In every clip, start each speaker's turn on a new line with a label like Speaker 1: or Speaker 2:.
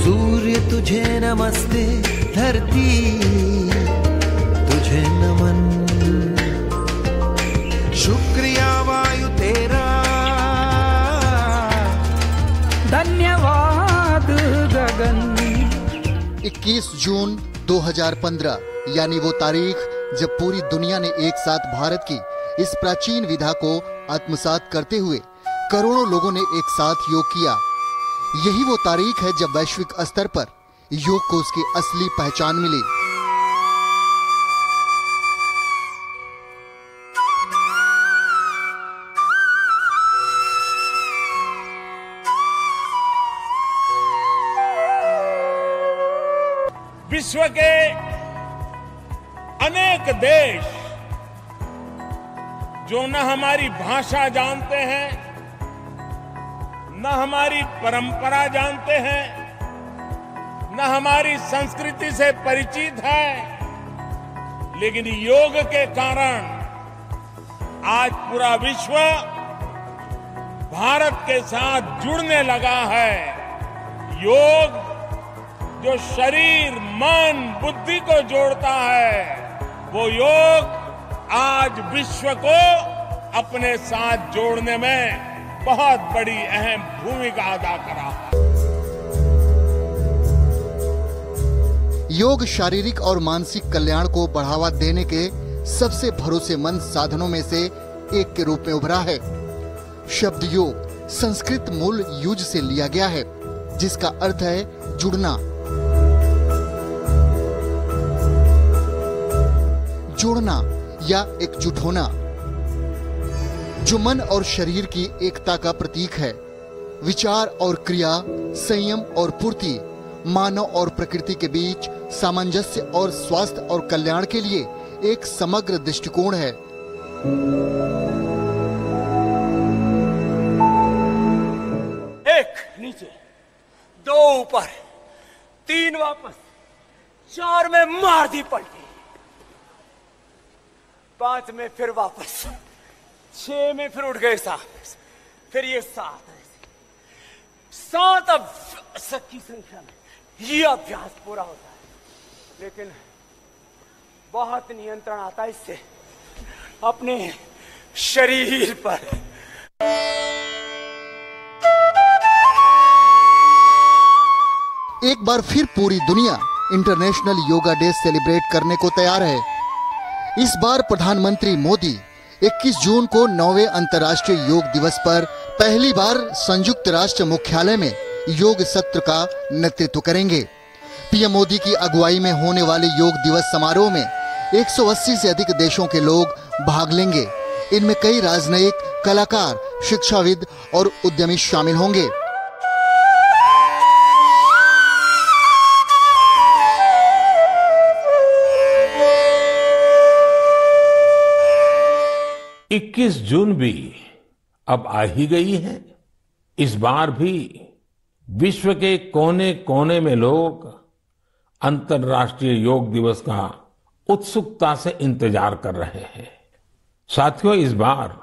Speaker 1: सूर्य तुझे नमस्ते, धरती तुझे नमन। शुक्रिया वायु तेरा,
Speaker 2: धन्यवाद गगन।
Speaker 3: 21 जून 2015 यानी वो तारीख जब पूरी दुनिया ने एक साथ भारत की इस प्राचीन विधा को आत्मसात करते हुए करोड़ों लोगों ने एक साथ योग किया। यही वो तारीख है जब वैश्विक स्तर पर योग को उसकी असली पहचान मिली।
Speaker 4: विश्व के अनेक देश जो न हमारी भाषा जानते हैं, न हमारी परंपरा जानते हैं, न हमारी संस्कृति से परिचित है, लेकिन योग के कारण आज पूरा विश्व भारत के साथ जुड़ने लगा है। योग जो शरीर, मन, बुद्धि को जोड़ता है, वो योग आज विश्व को अपने साथ जोड़ने में बहुत बड़ी अहम भूमिका अदा करा है।
Speaker 3: योग शारीरिक और मानसिक कल्याण को बढ़ावा देने के सबसे भरोसेमंद साधनों में से एक के रूप में उभरा है। शब्द योग संस्कृत मूल युज से लिया गया है, जिसका अर्थ है जुड़ना। जोड़ना या एकजुट होना, जो मन और शरीर की एकता का प्रतीक है। विचार और क्रिया, संयम और पूर्ति, मानव और प्रकृति के बीच सामंजस्य और स्वास्थ्य और कल्याण के लिए एक समग्र दृष्टिकोण है।
Speaker 5: एक नीचे, दो ऊपर, 3 वापस, 4 में मार दी पलटी, 5 में फिर वापस, 6 में फिर उठ गए साथ, फिर ये 7 अब की संख्या में ये अभ्यास पूरा होता है। लेकिन बहुत नियंत्रण आता है इससे अपने शरीर पर।
Speaker 3: एक बार फिर पूरी दुनिया इंटरनेशनल योगा डे सेलिब्रेट करने को तैयार है। इस बार प्रधानमंत्री मोदी 21 जून को 9वें अंतर्राष्ट्रीय योग दिवस पर पहली बार संयुक्त राष्ट्र मुख्यालय में योग सत्र का नेतृत्व करेंगे। पीएम मोदी की अगुवाई में होने वाले योग दिवस समारोह में 180 से अधिक देशों के लोग भाग लेंगे। इनमें कई राजनयिक, कलाकार, शिक्षाविद और उद्यमी शामिल होंगे।
Speaker 4: इक्कीस जून भी अब आ ही गई है। इस बार भी विश्व के कोने कोने में लोग अंतर्राष्ट्रीय योग दिवस का उत्सुकता से इंतजार कर रहे हैं। साथियों, इस बार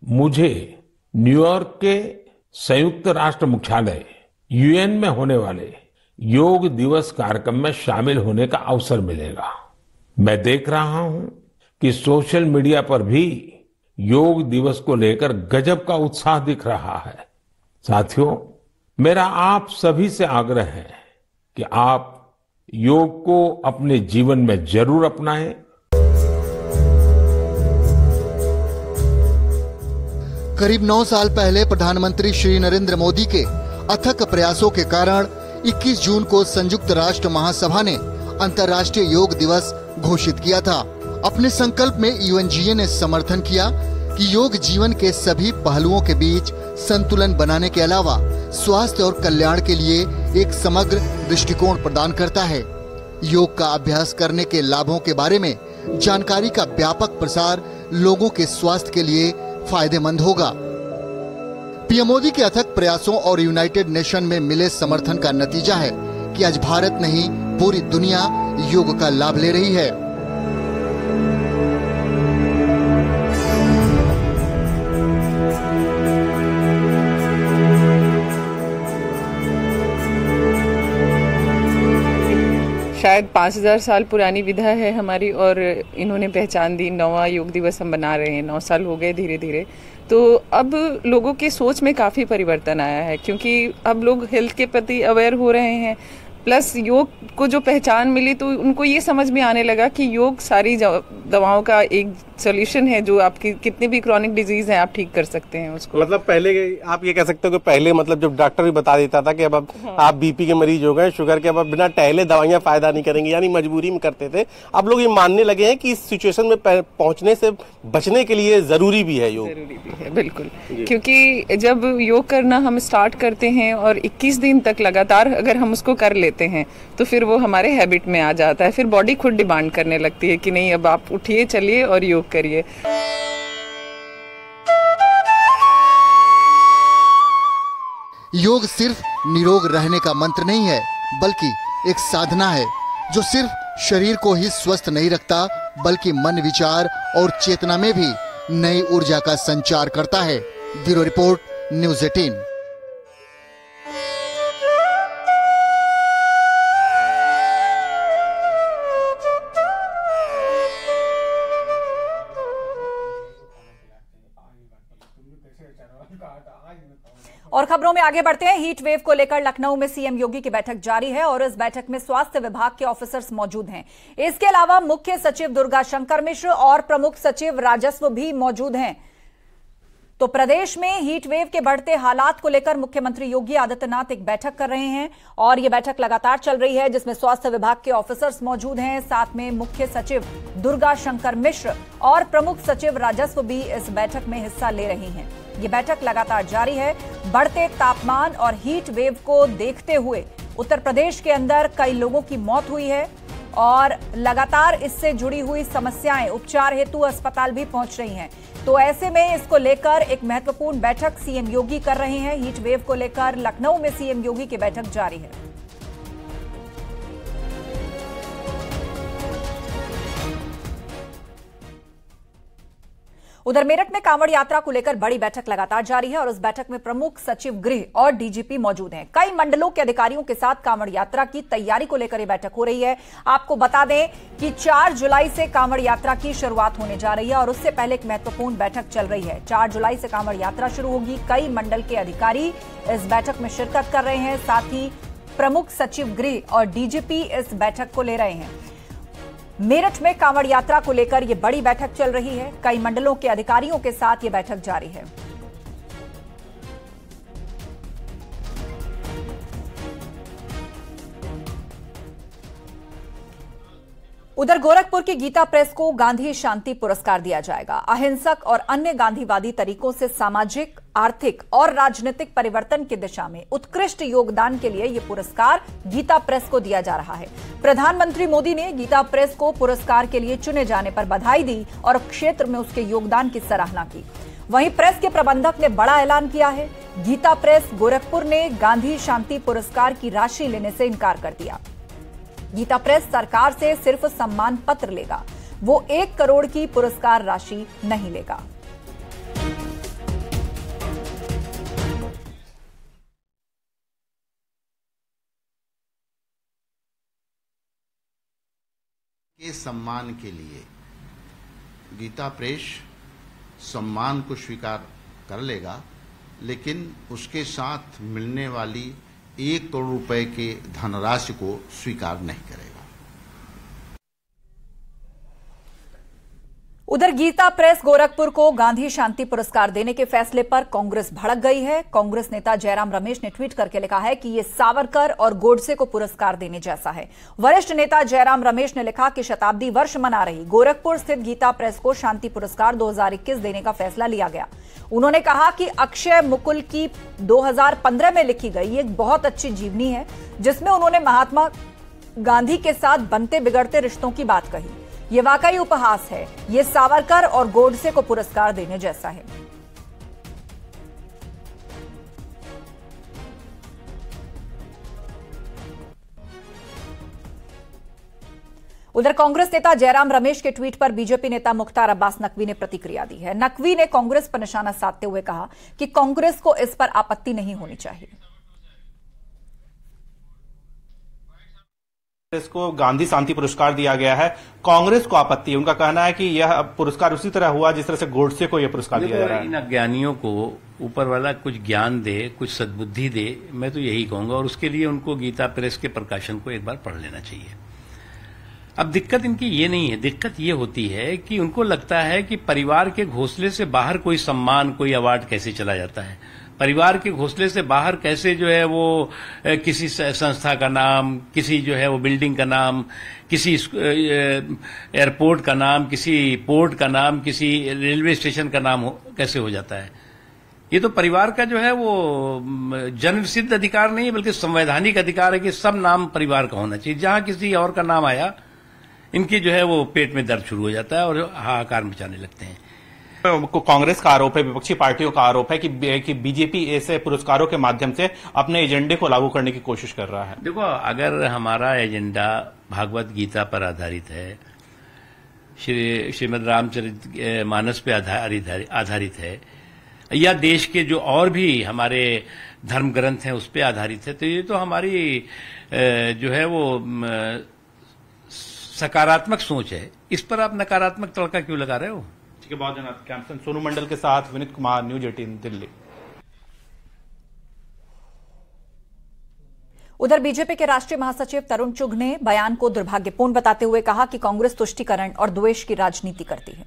Speaker 4: मुझे न्यूयॉर्क के संयुक्त राष्ट्र मुख्यालय यूएन में होने वाले योग दिवस कार्यक्रम में शामिल होने का अवसर मिलेगा। मैं देख रहा हूं कि सोशल मीडिया पर भी योग दिवस को लेकर गजब का उत्साह दिख रहा है। साथियों, मेरा आप सभी से आग्रह है कि आप योग को अपने जीवन में जरूर अपनाएं।
Speaker 3: करीब 9 साल पहले प्रधानमंत्री श्री नरेंद्र मोदी के अथक प्रयासों के कारण 21 जून को संयुक्त राष्ट्र महासभा ने अंतर्राष्ट्रीय योग दिवस घोषित किया था। अपने संकल्प में यूएनजीए ने समर्थन किया कि योग जीवन के सभी पहलुओं के बीच संतुलन बनाने के अलावा स्वास्थ्य और कल्याण के लिए एक समग्र दृष्टिकोण प्रदान करता है। योग का अभ्यास करने के लाभों के बारे में जानकारी का व्यापक प्रसार लोगों के स्वास्थ्य के लिए फायदेमंद होगा। पीएम मोदी के अथक प्रयासों और यूनाइटेड नेशन में मिले समर्थन का नतीजा है कि आज भारत नहीं, पूरी दुनिया योग का लाभ ले रही है।
Speaker 2: शायद 5000 साल पुरानी विधा है हमारी, और इन्होंने पहचान दी। 9वां योग दिवस हम बना रहे हैं, 9 साल हो गए धीरे धीरे। तो अब लोगों के सोच में काफ़ी परिवर्तन आया है, क्योंकि अब लोग हेल्थ के प्रति अवेयर हो रहे हैं। प्लस योग को जो पहचान मिली तो उनको ये समझ में आने लगा कि योग सारी दवाओं का एक सॉल्यूशन है, जो आपकी कितनी भी क्रॉनिक डिजीज है आप ठीक कर सकते हैं उसको।
Speaker 6: मतलब पहले आप ये कह सकते हो कि पहले मतलब जब डॉक्टर भी बता देता था कि अब आप बीपी के मरीज हो गए, शुगर के, अब बिना टहले दवाइयां फायदा नहीं करेंगी, यानी मजबूरी में करते थे। अब लोग ये मानने लगे हैं कि इस सिचुएशन में पहुंचने से बचने के लिए जरूरी भी है योग।
Speaker 2: जरूरी भी है, बिल्कुल। क्योंकि जब योग करना हम स्टार्ट करते हैं और 21 दिन तक लगातार अगर हम उसको कर लेते हैं तो फिर वो हमारे हैबिट में आ जाता है। फिर बॉडी खुद डिमांड करने लगती है कि नहीं, अब आप उठिए, चलिए और योग करिए।
Speaker 3: योग सिर्फ निरोग रहने का मंत्र नहीं है, बल्कि एक साधना है जो सिर्फ शरीर को ही स्वस्थ नहीं रखता, बल्कि मन, विचार और चेतना में भी नई ऊर्जा का संचार करता है। Bureau report, news 18।
Speaker 7: और खबरों में आगे बढ़ते हैं। हीट वेव को लेकर लखनऊ में सीएम योगी की बैठक जारी है और इस बैठक में स्वास्थ्य विभाग के ऑफिसर्स मौजूद हैं। इसके अलावा मुख्य सचिव दुर्गा शंकर मिश्र और प्रमुख सचिव राजस्व भी मौजूद हैं। तो प्रदेश में हीट वेव के बढ़ते हालात को लेकर मुख्यमंत्री योगी आदित्यनाथ एक बैठक कर रहे हैं और यह बैठक लगातार चल रही है, जिसमें स्वास्थ्य विभाग के ऑफिसर्स मौजूद हैं, साथ में मुख्य सचिव दुर्गा शंकर मिश्र और प्रमुख सचिव राजस्व भी इस बैठक में हिस्सा ले रही हैं। ये बैठक लगातार जारी है। बढ़ते तापमान और हीट वेव को देखते हुए उत्तर प्रदेश के अंदर कई लोगों की मौत हुई है और लगातार इससे जुड़ी हुई समस्याएं उपचार हेतु अस्पताल भी पहुंच रही हैं। तो ऐसे में इसको लेकर एक महत्वपूर्ण बैठक सीएम योगी कर रहे हैं। हीट वेव को लेकर लखनऊ में सीएम योगी की बैठक जारी है। उधर मेरठ में कांवड़ यात्रा को लेकर बड़ी बैठक लगातार जारी है और इस बैठक में प्रमुख सचिव गृह और डीजीपी मौजूद हैं। कई मंडलों के अधिकारियों के साथ कांवड़ यात्रा की तैयारी को लेकर यह बैठक हो रही है। आपको बता दें कि 4 जुलाई से कांवड़ यात्रा की शुरुआत होने जा रही है और उससे पहले एक महत्वपूर्ण बैठक चल रही है। 4 जुलाई से कांवड़ यात्रा शुरू होगी। कई मंडल के अधिकारी इस बैठक में शिरकत कर रहे हैं, साथ ही प्रमुख सचिव गृह और डीजीपी इस बैठक को ले रहे हैं। मेरठ में कांवड़ यात्रा को लेकर यह बड़ी बैठक चल रही है। कई मंडलों के अधिकारियों के साथ यह बैठक जारी है। उधर गोरखपुर की गीता प्रेस को गांधी शांति पुरस्कार दिया जाएगा। अहिंसक और अन्य गांधीवादी तरीकों से सामाजिक, आर्थिक और राजनीतिक परिवर्तन की दिशा में उत्कृष्ट योगदान के लिए यह पुरस्कार गीता प्रेस को दिया जा रहा है। प्रधानमंत्री मोदी ने गीता प्रेस को पुरस्कार के लिए चुने जाने पर बधाई दी और क्षेत्र में उसके योगदान की सराहना की। वहीं प्रेस के प्रबंधक ने बड़ा ऐलान किया है। गीता प्रेस गोरखपुर ने गांधी शांति पुरस्कार की राशि लेने से इनकार कर दिया। गीता प्रेस सरकार से सिर्फ सम्मान पत्र लेगा, वो 1 करोड़ की पुरस्कार राशि नहीं लेगा।
Speaker 8: के सम्मान के लिए गीता प्रेस सम्मान को स्वीकार कर लेगा, लेकिन उसके साथ मिलने वाली 1 करोड़ रुपए के धनराशि को स्वीकार नहीं करेगा।
Speaker 7: उधर गीता प्रेस गोरखपुर को गांधी शांति पुरस्कार देने के फैसले पर कांग्रेस भड़क गई है। कांग्रेस नेता जयराम रमेश ने ट्वीट करके लिखा है कि यह सावरकर और गोडसे को पुरस्कार देने जैसा है। वरिष्ठ नेता जयराम रमेश ने लिखा कि शताब्दी वर्ष मना रही गोरखपुर स्थित गीता प्रेस को शांति पुरस्कार 2021 देने का फैसला लिया गया। उन्होंने कहा कि अक्षय मुकुल की 2015 में लिखी गई एक बहुत अच्छी जीवनी है, जिसमें उन्होंने महात्मा गांधी के साथ बनते बिगड़ते रिश्तों की बात कही। ये वाकई उपहास है। ये सावरकर और गोडसे को पुरस्कार देने जैसा है। उधर कांग्रेस नेता जयराम रमेश के ट्वीट पर बीजेपी नेता मुख्तार अब्बास नकवी ने प्रतिक्रिया दी है। नकवी ने कांग्रेस पर निशाना साधते हुए कहा कि कांग्रेस को इस पर आपत्ति नहीं होनी चाहिए।
Speaker 9: इसको गांधी शांति पुरस्कार दिया गया है। कांग्रेस को आपत्ति है, उनका कहना है कि यह पुरस्कार उसी तरह हुआ जिस तरह से गोडसे को यह पुरस्कार दिया जा रहा है।
Speaker 10: इन अज्ञानियों को ऊपर वाला कुछ ज्ञान दे, कुछ सद्बुद्धि दे, मैं तो यही कहूंगा, और उसके लिए उनको गीता प्रेस के प्रकाशन को एक बार पढ़ लेना चाहिए। अब दिक्कत इनकी ये नहीं है, दिक्कत ये होती है कि उनको लगता है कि परिवार के घोंसले से बाहर कोई सम्मान, कोई अवार्ड कैसे चला जाता है, परिवार के घोंसले से बाहर कैसे जो है वो किसी संस्था का नाम, किसी जो है वो बिल्डिंग का नाम, किसी एयरपोर्ट का नाम, किसी पोर्ट का नाम, किसी रेलवे स्टेशन का नाम कैसे हो जाता है। ये तो परिवार का जो है वो जन्म सिद्ध अधिकार नहीं है, बल्कि संवैधानिक अधिकार है कि सब नाम परिवार का होना चाहिए। जहां किसी और का नाम आया, इनकी जो है वो पेट में दर्द शुरू हो जाता है और हाहाकार मचाने लगते हैं।
Speaker 9: कांग्रेस का आरोप है, विपक्षी पार्टियों का आरोप है कि बीजेपी ऐसे पुरस्कारों के माध्यम से अपने एजेंडे को लागू करने की कोशिश कर रहा है।
Speaker 10: देखो, अगर हमारा एजेंडा भागवत गीता पर आधारित है, श्रीमद् रामचरित मानस पे आधारित है, या देश के जो और भी हमारे धर्म ग्रंथ हैं उस पे आधारित है, तो ये तो हमारी जो है वो सकारात्मक सोच है। इस पर आप नकारात्मक तड़का क्यों लगा रहे हो?
Speaker 9: के बाद कैंपसन सोनू मंडल के साथ विनीत कुमार, न्यूज 18 दिल्ली।
Speaker 7: उधर बीजेपी के राष्ट्रीय महासचिव तरुण चुघ ने बयान को दुर्भाग्यपूर्ण बताते हुए कहा कि कांग्रेस तुष्टीकरण और द्वेष की राजनीति करती है।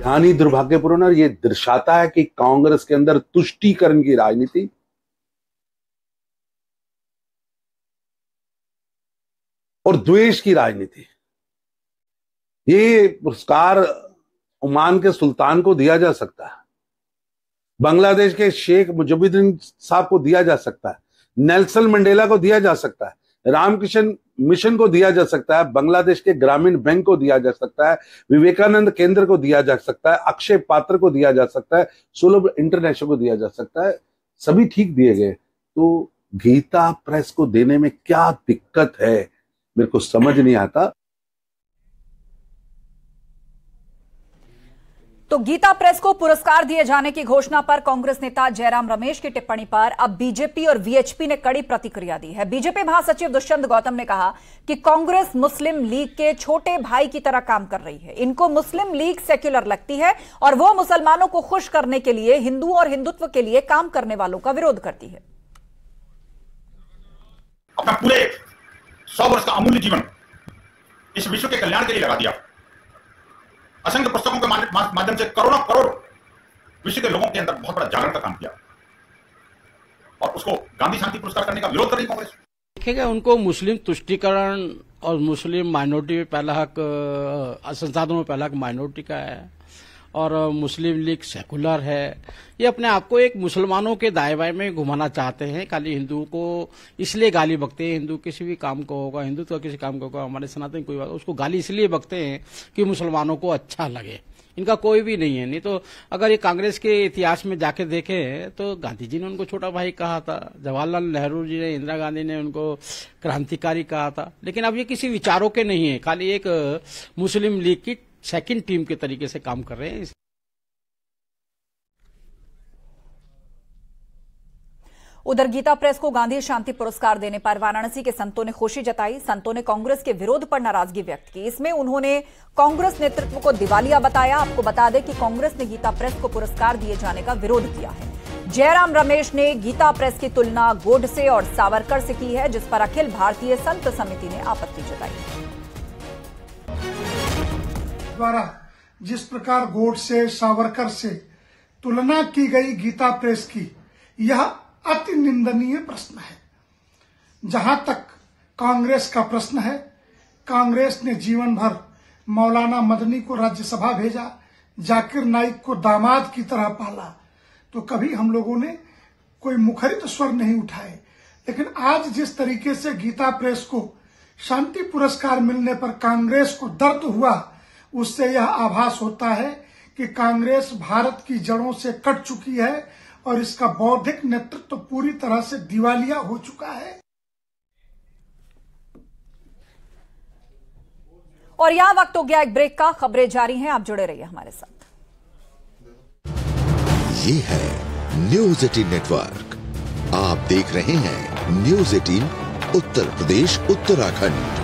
Speaker 11: यानी दुर्भाग्यपूर्ण, और ये दर्शाता है कि कांग्रेस के अंदर तुष्टीकरण की राजनीति और द्वेष की राजनीति। ये पुरस्कार ओमान के सुल्तान को दिया जा सकता है, बांग्लादेश के शेख मुजीबुद्दीन साहब को दिया जा सकता है, नेल्सन मंडेला को दिया जा सकता है, रामकृष्ण मिशन को दिया जा सकता है, बांग्लादेश के ग्रामीण बैंक को दिया जा सकता है, विवेकानंद केंद्र को दिया जा सकता है, अक्षय पात्र को दिया जा सकता है, सुलभ इंटरनेशनल को दिया जा सकता है। सभी ठीक दिए गए, तो गीता प्रेस को देने में क्या दिक्कत है, मेरे को समझ नहीं आता।
Speaker 7: तो गीता प्रेस को पुरस्कार दिए जाने की घोषणा पर कांग्रेस नेता जयराम रमेश की टिप्पणी पर अब बीजेपी और वीएचपी ने कड़ी प्रतिक्रिया दी है। बीजेपी महासचिव दुष्यंत गौतम ने कहा कि कांग्रेस मुस्लिम लीग के छोटे भाई की तरह काम कर रही है। इनको मुस्लिम लीग सेक्युलर लगती है और वो मुसलमानों को खुश करने के लिए हिंदू और हिंदुत्व के लिए काम करने वालों का विरोध करती है।
Speaker 12: अपना पूरे 100 वर्ष का अमूल्य जीवन इस विश्व के कल्याण के लिए लगा दिया। असंख्य पुस्तकों के माध्यम से करोड़ों करोड़ विश्व के लोगों के अंदर बहुत बड़ा जागरण का काम किया, और उसको गांधी शांति पुरस्कार करने का विरोध कर रही कांग्रेस।
Speaker 13: देखिएगा, उनको मुस्लिम तुष्टीकरण और मुस्लिम माइनॉरिटी में पहला हक, संसाधनों में पहला हक माइनॉरिटी का है, और मुस्लिम लीग सेकुलर है। ये अपने आप को एक मुसलमानों के दाएं बाएं में घुमाना चाहते हैं। खाली हिंदुओं को इसलिए गाली बकते हैं, हिंदू किसी भी काम को होगा, हिंदुत्व किसी काम को होगा, हमारे सनातन कोई बात, उसको गाली इसलिए बकते हैं कि मुसलमानों को अच्छा लगे। इनका कोई भी नहीं है। नहीं तो अगर ये कांग्रेस के इतिहास में जाके देखें तो गांधी जी ने उनको छोटा भाई कहा था, जवाहरलाल नेहरू जी ने, इंदिरा गांधी ने उनको क्रांतिकारी कहा था। लेकिन अब ये किसी विचारों के नहीं है, खाली एक मुस्लिम लीग की सेकंड टीम के तरीके से काम कर रहे हैं।
Speaker 7: उधर गीता प्रेस को गांधी शांति पुरस्कार देने पर वाराणसी के संतों ने खुशी जताई। संतों ने कांग्रेस के विरोध पर नाराजगी व्यक्त की। इसमें उन्होंने कांग्रेस नेतृत्व को दिवालिया बताया। आपको बता दें कि कांग्रेस ने गीता प्रेस को पुरस्कार दिए जाने का विरोध किया है। जयराम रमेश ने गीता प्रेस की तुलना गोडसे और सावरकर से की है, जिस पर अखिल भारतीय संत समिति ने आपत्ति जताई।
Speaker 14: द्वारा जिस प्रकार गोडसे सावरकर से तुलना की गई गीता प्रेस की, यह अति निंदनीय प्रश्न है। जहां तक कांग्रेस का प्रश्न है, कांग्रेस ने जीवन भर मौलाना मदनी को राज्यसभा भेजा, जाकिर नाइक को दामाद की तरह पाला, तो कभी हम लोगों ने कोई मुखरित स्वर नहीं उठाए। लेकिन आज जिस तरीके से गीता प्रेस को शांति पुरस्कार मिलने पर कांग्रेस को दर्द हुआ, उससे यह आभास होता है कि कांग्रेस भारत की जड़ों से कट चुकी है और इसका बौद्धिक नेतृत्व पूरी तरह से दिवालिया हो चुका है।
Speaker 7: और यहां वक्त हो गया एक ब्रेक का। खबरें जारी हैं, आप जुड़े रहिए हमारे साथ।
Speaker 15: ये है न्यूज 18 नेटवर्क, आप देख रहे हैं न्यूज़ 18 उत्तर प्रदेश उत्तराखंड।